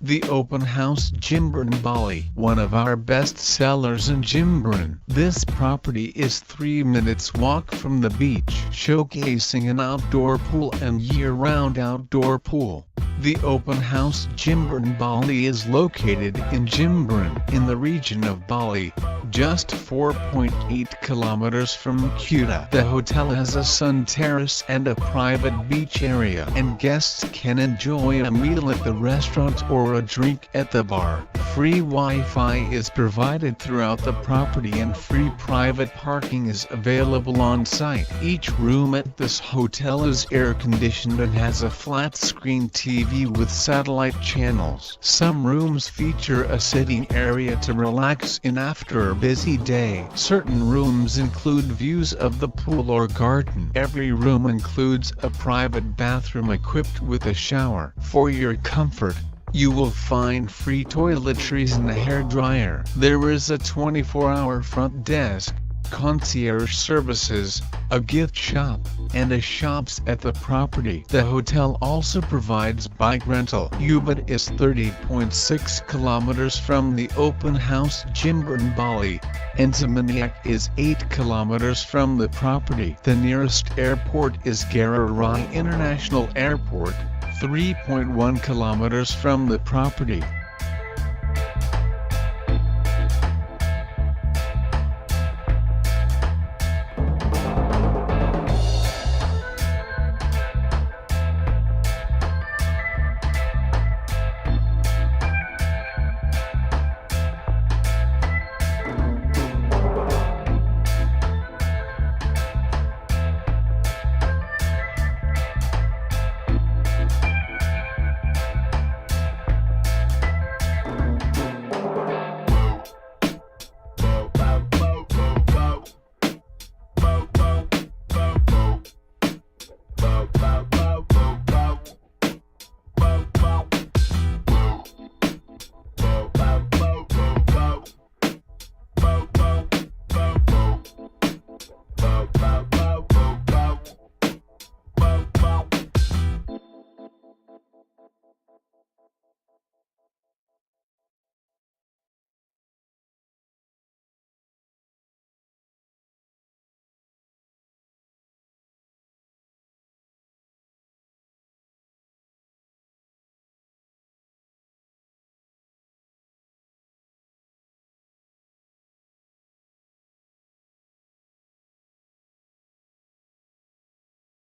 The Open House Jimbaran Bali, one of our best sellers in Jimbaran. This property is 3 minutes walk from the beach, showcasing an outdoor pool and year-round outdoor pool. The Open House Jimbaran Bali is located in Jimbaran, in the region of Bali, just 4.8 kilometers from Kuta. The hotel has a sun terrace and a private beach area, and guests can enjoy a meal at the restaurant or a drink at the bar. Free Wi-Fi is provided throughout the property and free private parking is available on site. Each room at this hotel is air-conditioned and has a flat-screen TV with satellite channels. Some rooms feature a sitting area to relax in after a busy day. Certain rooms include views of the pool or garden. Every room includes a private bathroom equipped with a shower. For your comfort, you will find free toiletries and a hairdryer. There is a 24-hour front desk, concierge services, a gift shop, and a shops at the property. The hotel also provides bike rental. Ubud is 30.6 kilometers from the Open House Jimbaran Bali, and Seminyak is 8 kilometers from the property. The nearest airport is Ngurah Rai International Airport, 3.1 kilometers from the property.